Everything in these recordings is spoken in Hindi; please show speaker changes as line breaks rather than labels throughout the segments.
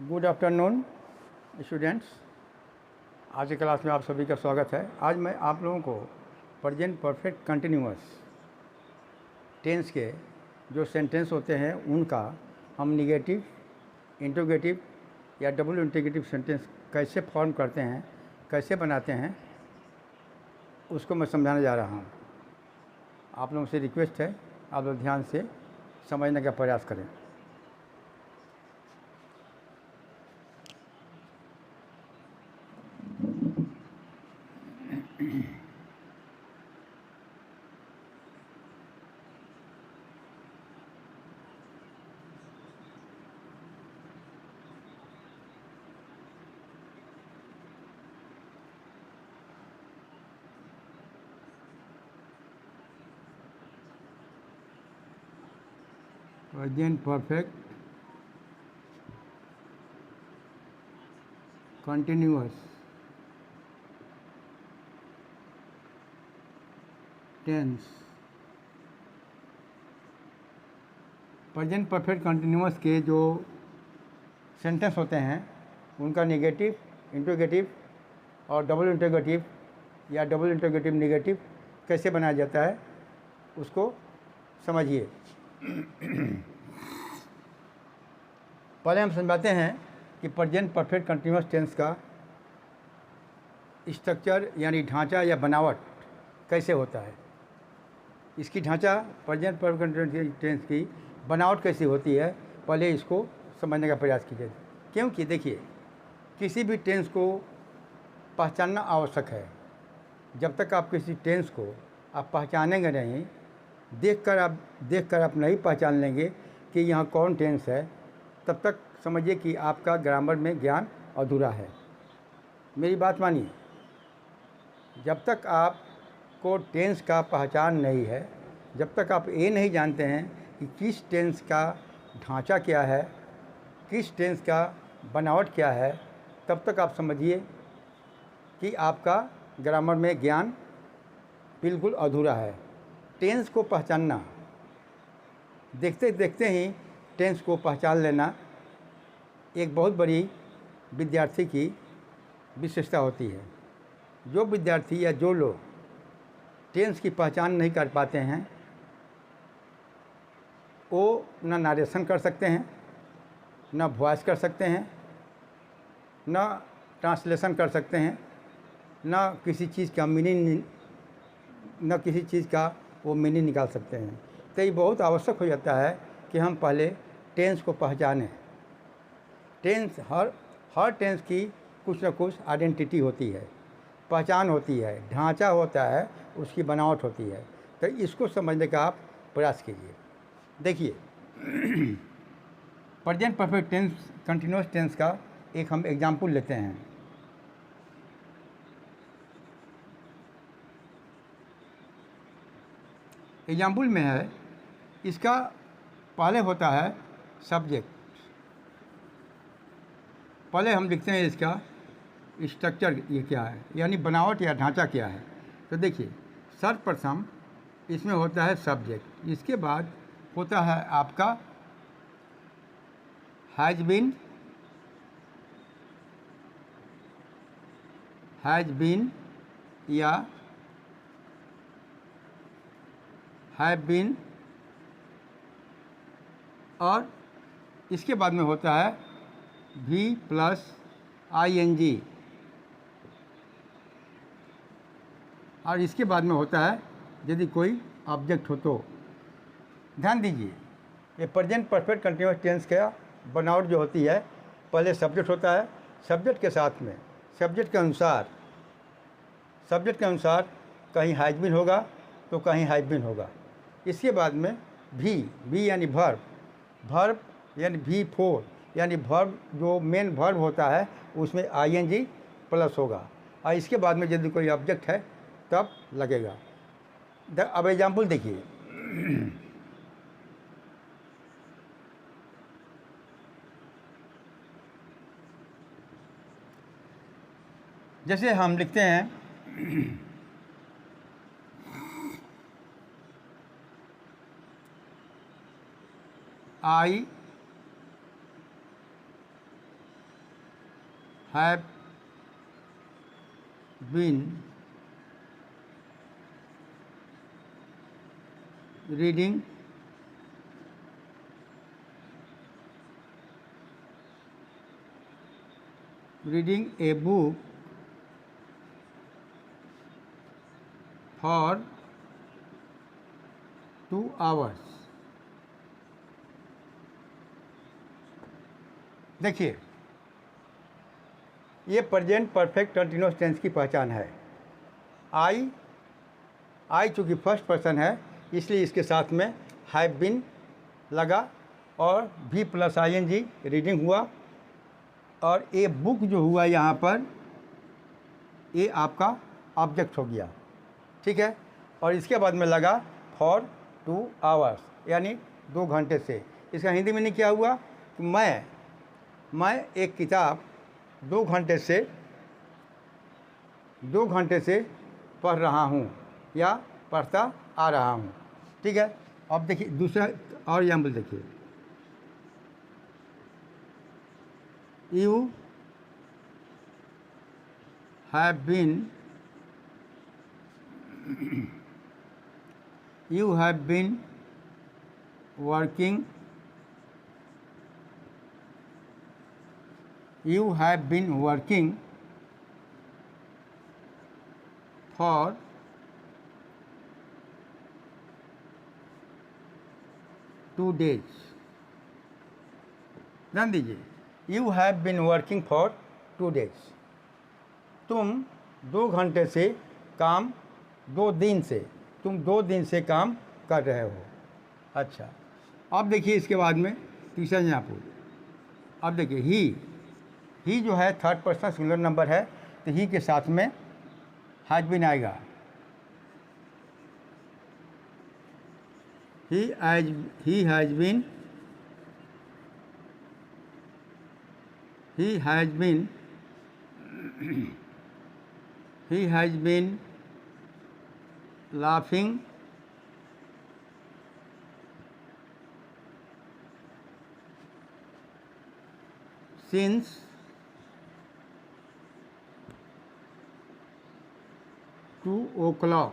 Good afternoon students. आज की क्लास में आप सभी का स्वागत है। आज मैं आप लोगों को प्रेजेंट परफेक्ट कंटिन्यूअस टेंस के जो सेंटेंस होते हैं उनका हम निगेटिव, इंट्रोगेटिव या डबल इंट्रोगेटिव सेंटेंस कैसे फॉर्म करते हैं, कैसे बनाते हैं, उसको मैं समझाने जा रहा हूँ। आप लोगों से रिक्वेस्ट है, आप लोग ध्यान से समझने का प्रयास करें। Present perfect continuous tense. Present perfect continuous के जो सेंटेंस होते हैं उनका नेगेटिव, इंट्रोगेटिव और डबल इंट्रोगेटिव या डबल इंट्रोगेटिव नेगेटिव कैसे बनाया जाता है उसको समझिए। पहले हम समझाते हैं कि प्रेजेंट परफेक्ट कंटिन्यूअस टेंस का स्ट्रक्चर यानी ढांचा या बनावट कैसे होता है। इसकी ढांचा प्रेजेंट परफेक्ट कंटिन्यूअस टेंस की बनावट कैसी होती है, पहले इसको समझने का प्रयास कीजिए। क्योंकि देखिए, किसी भी टेंस को पहचानना आवश्यक है। जब तक आप किसी टेंस को आप पहचानेंगे नहीं, देखकर आप नहीं पहचान लेंगे कि यहाँ कौन टेंस है, तब तक समझिए कि आपका ग्रामर में ज्ञान अधूरा है। मेरी बात मानिए, जब तक आपको टेंस का पहचान नहीं है, जब तक आप ये नहीं जानते हैं कि किस टेंस का ढांचा क्या है, किस टेंस का बनावट क्या है, तब तक आप समझिए कि आपका ग्रामर में ज्ञान बिल्कुल अधूरा है। टेंस को पहचानना, देखते देखते ही टेंस को पहचान लेना एक बहुत बड़ी विद्यार्थी की विशेषता होती है। जो विद्यार्थी या जो लोग टेंस की पहचान नहीं कर पाते हैं, वो ना नरेशन कर सकते हैं, ना वॉइस कर सकते हैं, ना ट्रांसलेशन कर सकते हैं, ना किसी चीज़ का मीनिंग, न किसी चीज़ का वो मीनिंग निकाल सकते हैं। तो ये बहुत आवश्यक हो जाता है कि हम पहले टेंस को पहचानें। टेंस हर टेंस की कुछ न कुछ आइडेंटिटी होती है, पहचान होती है, ढांचा होता है, उसकी बनावट होती है। तो इसको समझने का आप प्रयास कीजिए। देखिए, present perfect tense continuous tense का एक हम एग्जाम्पल लेते हैं। एग्जाम्पल में है, इसका पहले होता है सब्जेक्ट। पहले हम लिखते हैं इसका स्ट्रक्चर ये क्या है, यानी बनावट या ढांचा क्या है। तो देखिए, सर्वप्रथम इसमें होता है सब्जेक्ट, इसके बाद होता है आपका हैज़ बीन या हैव बीन, और इसके बाद में होता है भी प्लस ING, और इसके बाद में होता है यदि कोई ऑब्जेक्ट हो तो। ध्यान दीजिए, ये प्रेजेंट परफेक्ट कंटिन्यूअस टेंस का बनावट जो होती है, पहले सब्जेक्ट होता है, सब्जेक्ट के साथ में सब्जेक्ट के अनुसार कहीं हैज़ बीन होगा तो कहीं हैव बीन होगा। इसके बाद में भी यानी वर्ब यानी V4 यानी वर्ब जो मेन वर्ब होता है उसमें ING प्लस होगा, और इसके बाद में यदि कोई ऑब्जेक्ट है तब लगेगा। अब एग्जाम्पल देखिए, जैसे हम लिखते हैं I have been reading a book for 2 hours। देखिए, ये प्रेजेंट परफेक्ट कंटिन्यूअस टेंस की पहचान है। आई चूँकि फर्स्ट पर्सन है इसलिए इसके साथ में हैव बीन लगा और भी प्लस ING रीडिंग हुआ, और ए बुक जो हुआ यहाँ पर ये आपका ऑब्जेक्ट हो गया, ठीक है। और इसके बाद में लगा फॉर 2 आवर्स, यानी 2 घंटे से। इसका हिंदी मीनिंग क्या हुआ कि मैं एक किताब 2 घंटे से पढ़ रहा हूँ या पढ़ता आ रहा हूँ, ठीक है। अब देखिए दूसरा और एग्जाम्पल देखिए, you have been working for 2 days। ध्यान दीजिए, you have been working for 2 days. तुम 2 घंटे से काम 2 दिन से काम कर रहे हो। अच्छा, अब देखिए इसके बाद में तीसरा एग्जाम्पल। अब देखिए ही जो है थर्ड पर्सन सिंगुलर नंबर है, तो ही के साथ में हैज बिन आएगा। He has been laughing since 2 o'clock।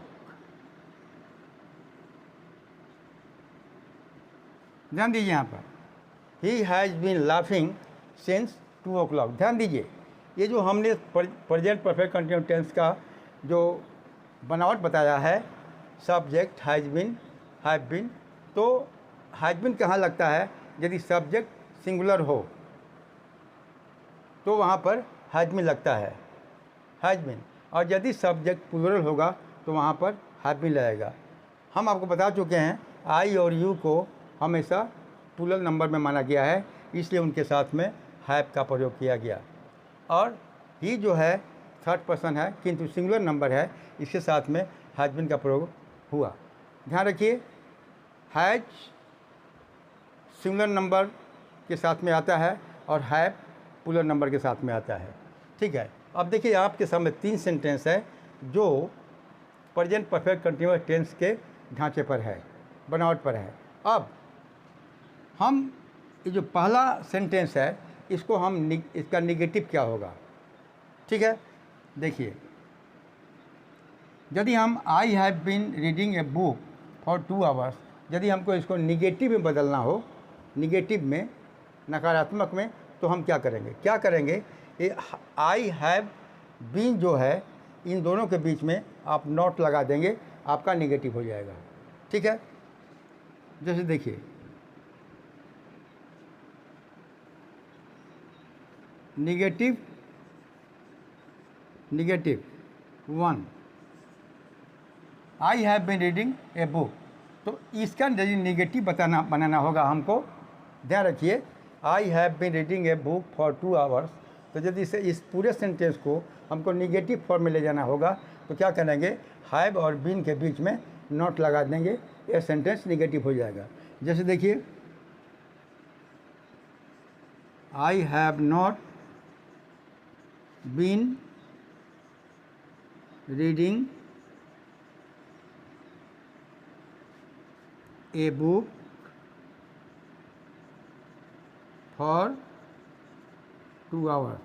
ध्यान दीजिए यहाँ पर he has been laughing since 2 o'clock। ध्यान दीजिए, ये जो हमने प्रेजेंट परफेक्ट कंटिन्यूअस टेंस का जो बनावट बताया है, subject has been, have been, तो हैज़ बीन कहाँ लगता है? यदि सब्जेक्ट सिंगुलर हो तो वहाँ पर हैज़ बीन लगता है, हैज़ बीन, और यदि सब्जेक्ट प्लूरल होगा तो वहाँ पर हैव बीन लगेगा। हम आपको बता चुके हैं आई और यू को हमेशा प्लूरल नंबर में माना गया है, इसलिए उनके साथ में हैव का प्रयोग किया गया। और ही जो है थर्ड पर्सन है किंतु सिंगुलर नंबर है, इसके साथ में हैज़ बीन का प्रयोग हुआ। ध्यान रखिए, हैज सिंगुलर नंबर के साथ में आता है और हैव प्लूरल नंबर के साथ में आता है, ठीक है। अब देखिए आपके सामने 3 सेंटेंस है जो प्रेजेंट परफेक्ट कंटिन्यूअस टेंस के ढांचे पर है, बनावट पर है। अब हम ये जो पहला सेंटेंस है इसको हम इसका निगेटिव क्या होगा, ठीक है। देखिए, यदि हम I have been reading a book for 2 hours, यदि हमको इसको निगेटिव में बदलना हो, निगेटिव में, नकारात्मक में, तो हम क्या करेंगे? ये आई हैव बीन जो है इन दोनों के बीच में आप नॉट लगा देंगे, आपका निगेटिव हो जाएगा, ठीक है। जैसे देखिए, negative 1, I have been reading a book, तो इसका यदि निगेटिव बनाना होगा हमको, ध्यान रखिए, I have been reading a book for 2 hours, तो यदि इस पूरे सेंटेंस को हमको निगेटिव फॉर्म में ले जाना होगा तो क्या करेंगे? हैव और बीन के बीच में नॉट लगा देंगे, ये सेंटेंस निगेटिव हो जाएगा। जैसे देखिए, I have not been reading a book for 2 hours.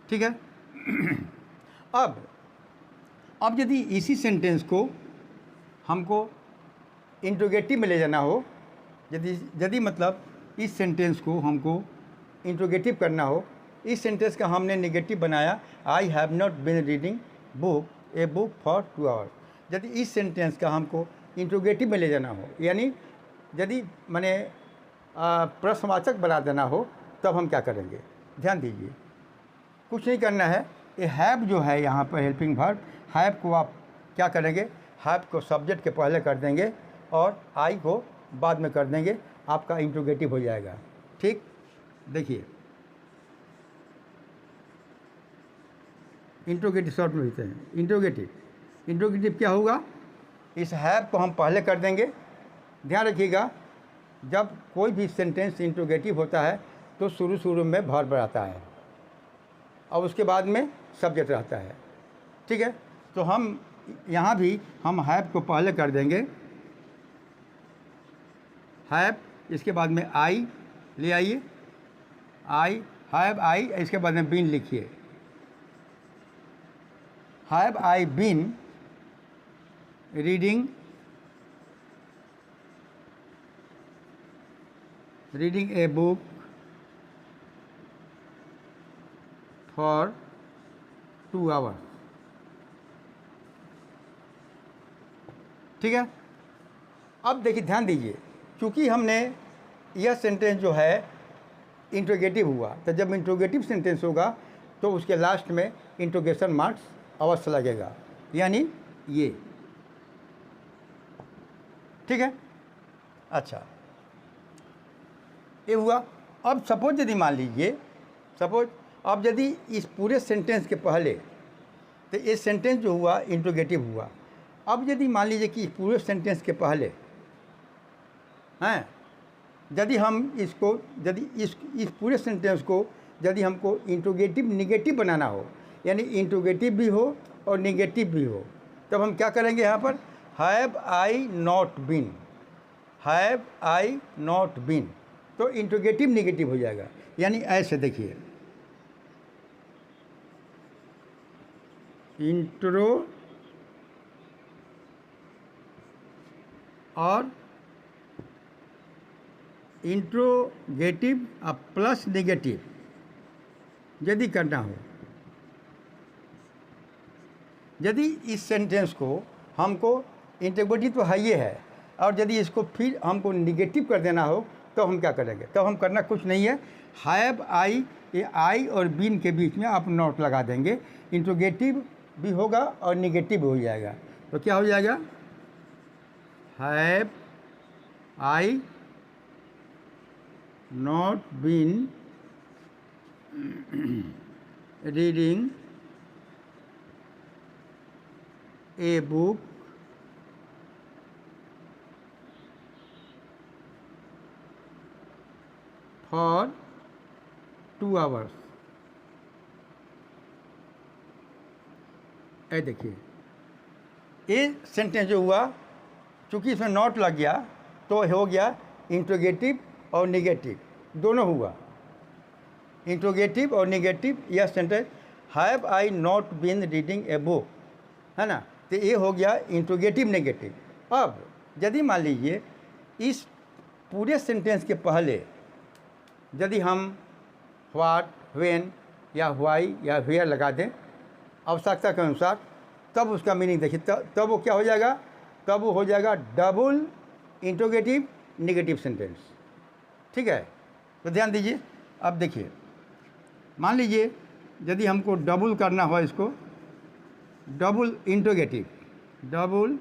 ठीक है। अब यदि इसी सेंटेंस को हमको इंट्रोगेटिव में ले जाना हो, यदि मतलब इस सेंटेंस को हमको इंट्रोगेटिव करना हो, इस सेंटेंस का हमने नेगेटिव बनाया, I have not been reading a book for 2 hours. यदि इस सेंटेंस का हमको इंट्रोगेटिव में ले जाना हो, यानी यदि मैंने प्रश्नवाचक बना देना हो, तब हम क्या करेंगे? ध्यान दीजिए, कुछ नहीं करना है। ये हैव जो है यहाँ पर हेल्पिंग वर्ब, हैव को आप क्या करेंगे? हैव को सब्जेक्ट के पहले कर देंगे और आई को बाद में कर देंगे, आपका इंट्रोगेटिव हो जाएगा। ठीक, देखिए इंट्रोगेटिव शॉर्ट में लिखते हैं। इंट्रोगेटिव क्या होगा? इस हैव को हम पहले कर देंगे। ध्यान रखिएगा, जब कोई भी सेंटेंस इंट्रोगेटिव होता है तो शुरू में वर्ब आता है और उसके बाद में सब्जेक्ट रहता है। ठीक है, तो हम यहाँ भी हम हैव को पहले कर देंगे, हैव, इसके बाद में आई ले आइए, आई हैव आई, इसके बाद में बीन लिखिए। Have I been reading a book for 2 hours. ठीक है, अब देखिए ध्यान दीजिए, क्योंकि हमने यह सेंटेंस जो है इंट्रोगेटिव हुआ, तो जब इंट्रोगेटिव सेंटेंस होगा तो उसके लास्ट में इंट्रोगेशन मार्क्स अवश्य लगेगा, यानी ये। ठीक है, अच्छा ये हुआ। अब सपोज यदि मान लीजिए, अब यदि इस पूरे सेंटेंस के पहले, तो ये सेंटेंस जो हुआ इंट्रोगेटिव हुआ। अब यदि मान लीजिए कि पूरे सेंटेंस के पहले हैं, यदि हम इसको, यदि इस पूरे सेंटेंस को यदि हमको इंट्रोगेटिव निगेटिव बनाना हो, यानी इंट्रोगेटिव भी हो और निगेटिव भी हो, तब हम क्या करेंगे? यहाँ पर have I not been, have I not been, तो इंट्रोगेटिव निगेटिव हो जाएगा। यानी ऐसे देखिए, इंट्रो और इंट्रोगेटिव प्लस निगेटिव यदि करना हो, यदि इस सेंटेंस को हमको इंट्रोगेटिव तो है ये है, और यदि इसको फिर हमको निगेटिव कर देना हो तो हम क्या करेंगे? तब हम करना कुछ नहीं है, हैव आई, ये आई और बीन के बीच में आप नॉट लगा देंगे, इंट्रोगेटिव भी होगा और निगेटिव भी हो जाएगा। तो क्या हो जाएगा? Have I not been reading a book for 2 hours. ये देखिए, ये सेंटेंस जो हुआ, चूँकि इसमें नॉट लग गया तो हो गया इंट्रोगेटिव और निगेटिव दोनों हुआ। इंट्रोगेटिव और निगेटिव, यह sentence have I not been reading a book, है ना, तो ये हो गया इंट्रोगेटिव नेगेटिव। अब यदि मान लीजिए इस पूरे सेंटेंस के पहले यदि हम व्हाट, व्हेन या व्हाई या वेयर लगा दें आवश्यकता के अनुसार, तब उसका मीनिंग देखिए, तब वो क्या हो जाएगा? तब वो हो जाएगा डबल इंट्रोगेटिव नेगेटिव सेंटेंस। ठीक है, तो ध्यान दीजिए। अब देखिए, मान लीजिए यदि हमको डबल करना हो, इसको डबल इंट्रोगेटिव, डबल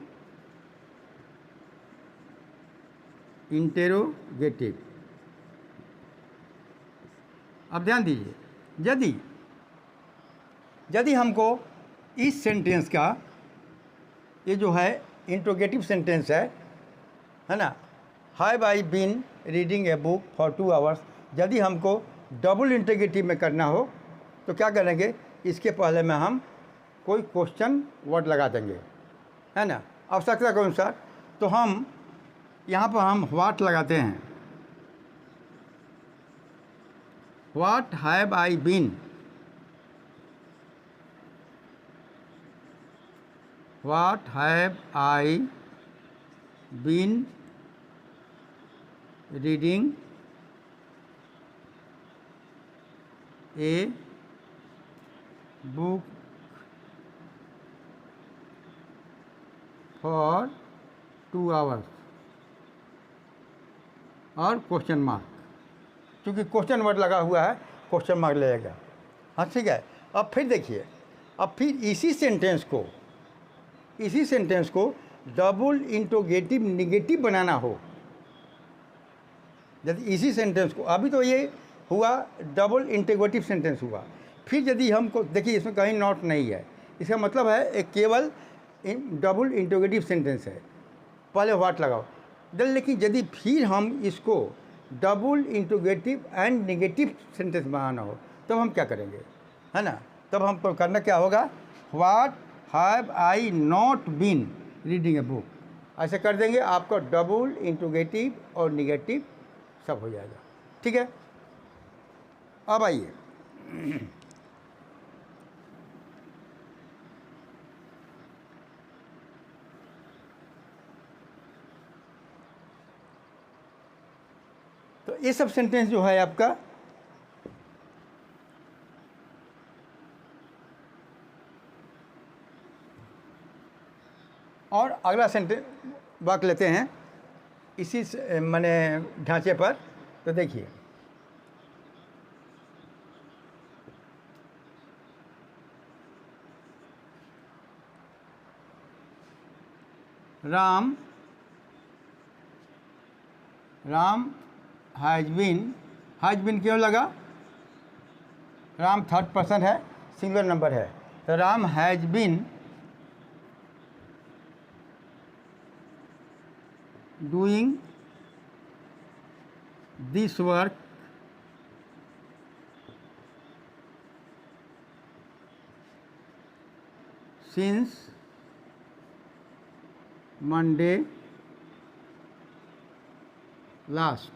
इंटेरोगेटिव। अब ध्यान दीजिए, यदि हमको इस सेंटेंस का, ये जो है इंट्रोगेटिव सेंटेंस है ना, have I been reading a book for 2 hours, यदि हमको डबल इंट्रोगेटिव में करना हो तो क्या करेंगे? इसके पहले में हम कोई क्वेश्चन वर्ड लगा देंगे, है ना, आवश्यकता के अनुसार। तो हम यहाँ पर हम व्हाट लगाते हैं, what have I been what have I been reading a book for 2 hours और क्वेश्चन मार्क, क्योंकि क्वेश्चन वर्ड लगा हुआ है क्वेश्चन मार्क लगेगा। हाँ ठीक है। अब फिर देखिए, अब फिर इसी सेंटेंस को डबल इंटरोगेटिव निगेटिव बनाना हो, यदि इसी सेंटेंस को, अभी तो ये हुआ डबल इंटरोगेटिव सेंटेंस हुआ, फिर यदि हमको देखिए इसमें कहीं नॉट नहीं है, इसका मतलब है एक केवल डबल इंटरोगेटिव सेंटेंस है, पहले व्हाट लगाओ। लेकिन यदि फिर हम इसको double interrogative and negative sentence बनाना हो तब हम क्या करेंगे, है ना। तब हमको करना क्या होगा, what have I not been reading a book, ऐसे कर देंगे, आपका डबल इंटरोगेटिव और नेगेटिव सब हो जाएगा। ठीक है। अब आइए तो ये सब सेंटेंस जो है आपका और अगला सेंटेंस वाक्य लेते हैं इसी माने ढांचे पर। तो देखिए, राम हैज़ बीन क्यों लगा, राम थर्ड पर्सन है, सिंगुलर नंबर है, तो Ram has been doing this work since Monday last.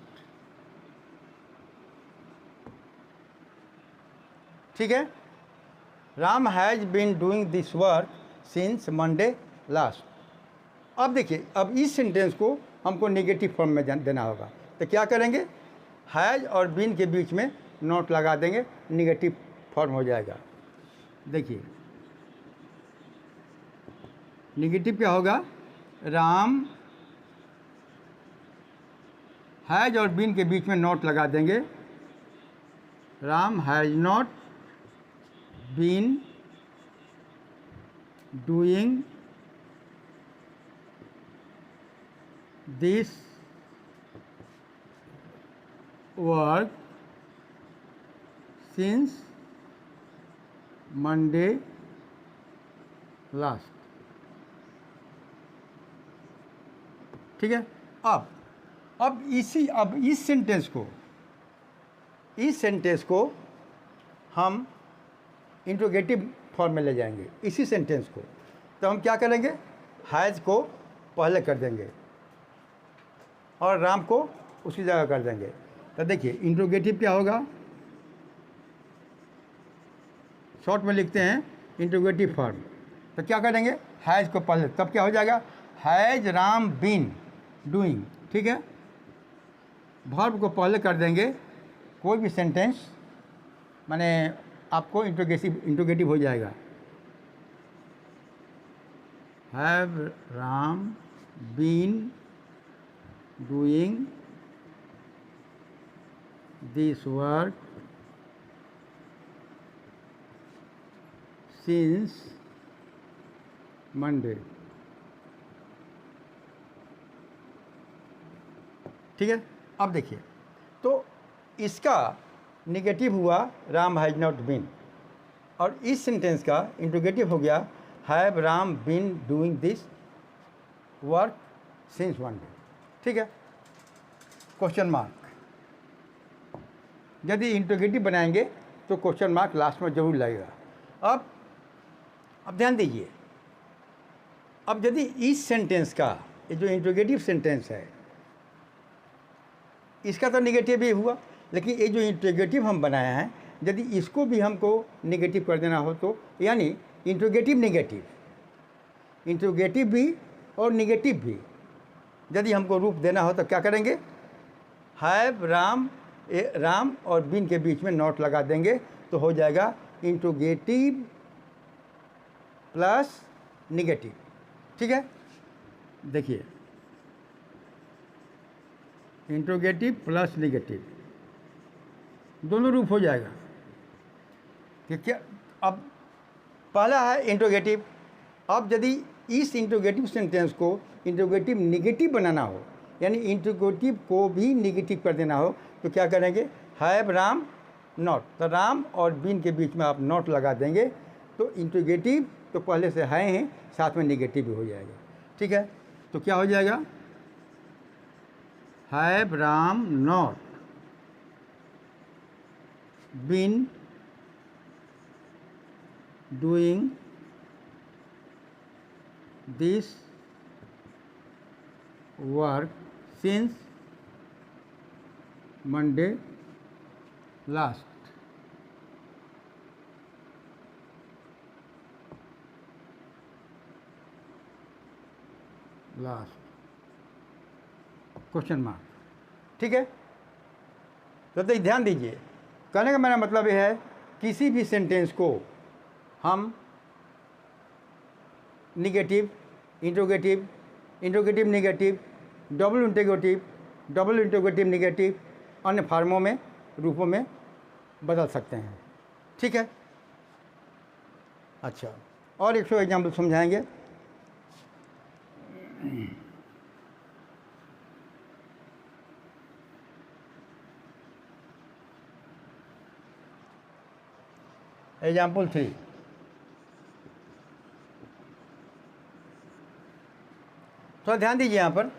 ठीक है। Ram has been doing this work since Monday last. अब देखिए, अब इस सेंटेंस को हमको नेगेटिव फॉर्म में देना होगा, तो क्या करेंगे, हैज़ और बीन के बीच में नॉट लगा देंगे, नेगेटिव फॉर्म हो जाएगा। देखिए नेगेटिव क्या होगा, राम हैज़ और बीन के बीच में नॉट लगा देंगे, Ram has not been doing this work since Monday last. ठीक है। अब इस सेंटेंस को हम इंट्रोगेटिव फॉर्म में ले जाएंगे, इसी सेंटेंस को। तो हम क्या करेंगे, हैज़ को पहले कर देंगे और राम को उसी जगह कर देंगे। तो देखिए इंट्रोगेटिव क्या होगा, शॉर्ट में लिखते हैं इंट्रोगेटिव फॉर्म। तो क्या करेंगे, हैज़ को पहले, तब क्या हो जाएगा, हैज़ राम बीन डूइंग। ठीक है। वर्ब को पहले कर देंगे, कोई भी सेंटेंस माने आपको इंट्रोगेटिव हो जाएगा। Have Ram been doing this work since Monday. ठीक है। अब देखिए, तो इसका नेगेटिव हुआ राम हैज़ नॉट बीन, और इस सेंटेंस का इंट्रोगेटिव हो गया have Ram been doing this work since Monday. ठीक है। क्वेश्चन मार्क, यदि इंट्रोगेटिव बनाएंगे तो क्वेश्चन मार्क लास्ट में जरूर लगेगा। अब ध्यान दीजिए, अब यदि इस सेंटेंस का, ये जो इंट्रोगेटिव सेंटेंस है, इसका तो नेगेटिव ही हुआ, लेकिन ये जो इंट्रोगेटिव हम बनाए हैं, यदि इसको भी हमको नेगेटिव कर देना हो तो, यानी इंट्रोगेटिव नेगेटिव, इंट्रोगेटिव भी और निगेटिव भी। यदि हमको रूप देना हो तो क्या करेंगे, हैव राम और बीन के बीच में नॉट लगा देंगे तो हो जाएगा इंट्रोगेटिव प्लस निगेटिव। ठीक है, देखिए इंट्रोगेटिव प्लस निगेटिव दोनों रूप हो जाएगा कि क्या। अब पहला है इंट्रोगेटिव। अब यदि इस इंट्रोगेटिव सेंटेंस को इंट्रोगेटिव निगेटिव बनाना हो, यानी इंट्रोगेटिव को भी निगेटिव कर देना हो, तो क्या करेंगे, हैव राम नॉट, तो राम और बीन के बीच में आप नॉट लगा देंगे तो इंट्रोगेटिव तो पहले से है ही, साथ में निगेटिव भी हो जाएगा। ठीक है, तो क्या हो जाएगा, have Ram not been doing this work since Monday last. Question mark. ठीक है, तो ध्यान दीजिए, कहने का मेरा मतलब यह है किसी भी सेंटेंस को हम negative, interrogative, interrogative negative, double interrogative negative, अन्य फार्मों में, रूपों में बदल सकते हैं। ठीक है, अच्छा, और एक एग्जाम्पल समझाएंगे। एग्जाम्पल 3, थोड़ा ध्यान दीजिए यहाँ पर।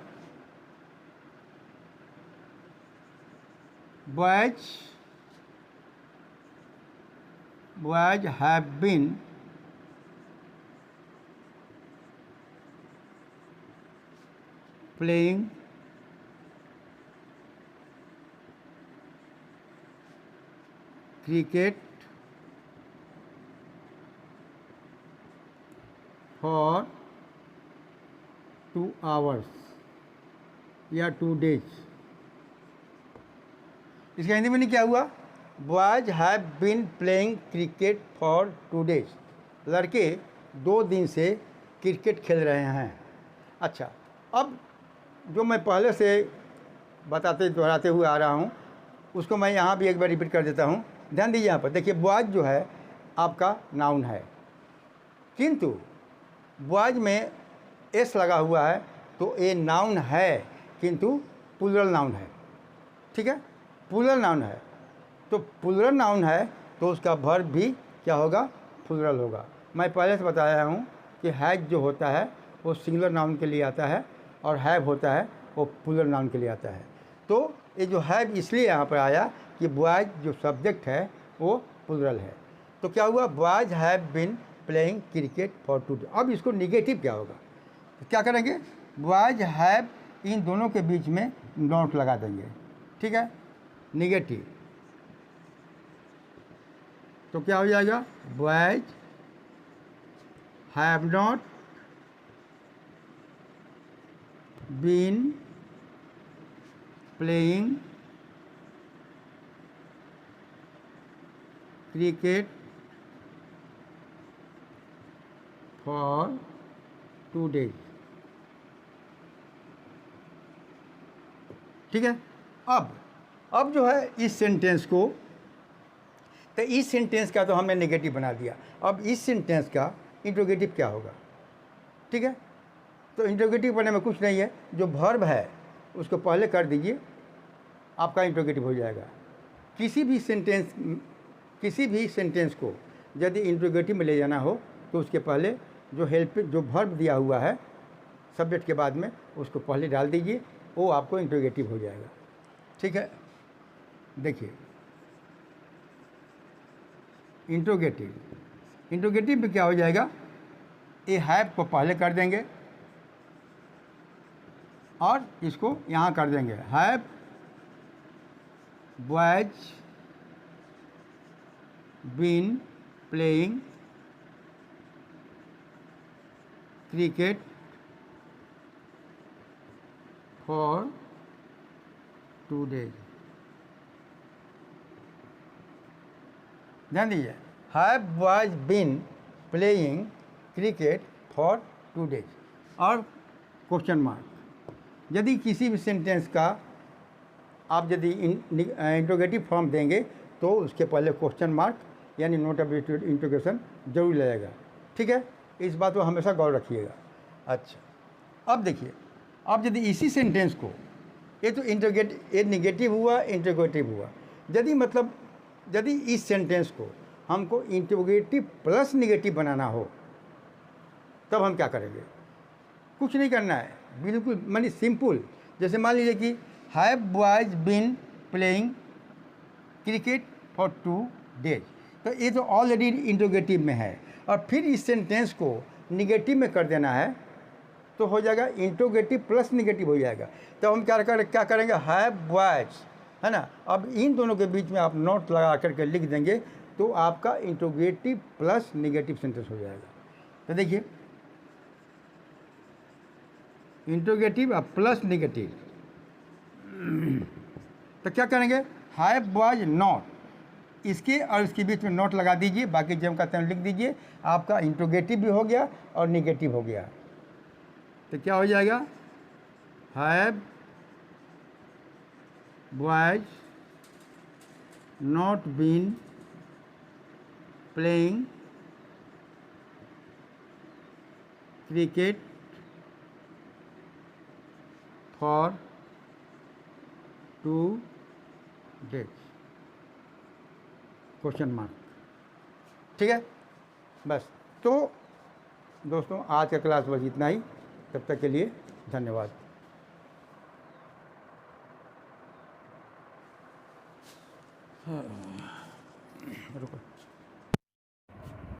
Boys have been playing cricket for 2 hours या 2 days। इसका हिंदी में नहीं क्या हुआ, boys have been playing cricket for 2 days, लड़के 2 दिन से क्रिकेट खेल रहे हैं। अच्छा, अब जो मैं पहले से दोहराते हुए आ रहा हूँ उसको मैं यहाँ भी एक बार रिपीट कर देता हूँ। ध्यान दीजिए यहाँ पर, देखिए बॉयज जो है आपका नाउन है, किंतु बॉयज में एस लगा हुआ है तो ये नाउन है किंतु प्लूरल नाउन है। ठीक है, प्लूरल नाउन है, तो प्लूरल नाउन है तो उसका वर्ब भी क्या होगा, प्लूरल होगा। मैं पहले से बताया हूँ कि हैज जो होता है वो सिंगुलर नाउन के लिए आता है और हैव होता है वो प्लूरल नाउन के लिए आता है। तो ये जो हैव इसलिए यहाँ पर आया कि बॉयज जो सब्जेक्ट है वो प्लूरल है। तो क्या हुआ, boys have been playing cricket for 2 days। अब इसको निगेटिव क्या होगा, तो क्या करेंगे, बॉयज हैव, इन दोनों के बीच में नॉट लगा देंगे। ठीक है, निगेटिव, तो क्या हो जाएगा, boys have not been playing cricket for 2 days। ठीक है, अब जो है इस सेंटेंस को, तो इस सेंटेंस का तो हमने नेगेटिव बना दिया, अब इस सेंटेंस का इंट्रोगेटिव क्या होगा। ठीक है, तो इंट्रोगेटिव बनने में कुछ नहीं है, जो वर्ब है उसको पहले कर दीजिए, आपका इंट्रोगेटिव हो जाएगा। किसी भी सेंटेंस को यदि इंट्रोगेटिव में ले जाना हो तो उसके पहले जो वर्ब दिया हुआ है सब्जेक्ट के बाद में उसको पहले डाल दीजिए, वो आपको इंट्रोगेटिव हो जाएगा। ठीक है, देखिए इंट्रोगेटिव में क्या हो जाएगा, ये हैव को पहले कर देंगे और इसको यहाँ कर देंगे, have boys been playing cricket for 2 days। ध्यान दीजिए, have boys been playing cricket for 2 days और क्वेश्चन मार्क। यदि किसी भी सेंटेंस का आप यदि इंट्रोगेटिव फॉर्म देंगे तो उसके पहले क्वेश्चन मार्क यानी नोट ऑफ इंट्रोगेशन जरूर लगेगा। ठीक है, इस बात को हमेशा गौर रखिएगा। अच्छा, अब देखिए, अब यदि इसी सेंटेंस को, ये तो ये निगेटिव हुआ, इंट्रोगेटिव हुआ, यदि इस सेंटेंस को हमको इंट्रोगेटिव प्लस निगेटिव बनाना हो तब हम क्या करेंगे? कुछ नहीं करना है, बिल्कुल मानी सिंपल। जैसे मान लीजिए कि have boys been playing cricket for 2 days, तो ये तो ऑलरेडी इंट्रोगेटिव में है और फिर इस सेंटेंस को निगेटिव में कर देना है तो हो जाएगा इंट्रोगेटिव प्लस निगेटिव हो जाएगा। तो हम क्या करेंगे? हैव बॉयज, है ना। अब इन दोनों के बीच में आप नोट लगा करके लिख देंगे तो आपका इंट्रोगेटिव प्लस निगेटिव सेंटेंस हो जाएगा। तो देखिए, इंट्रोगेटिव और प्लस निगेटिव, तो क्या करेंगे? हैव बॉयज नॉट, इसके और इसके बीच में नोट लगा दीजिए, बाकी जो हम कहते हैं लिख दीजिए। आपका इंट्रोगेटिव भी हो गया और निगेटिव हो गया। तो क्या हो जाएगा? Have boys not been playing cricket for 2 days, question mark. ठीक है, बस। तो दोस्तों, आज का क्लास बस इतना ही। तब तक के लिए धन्यवाद। रुको।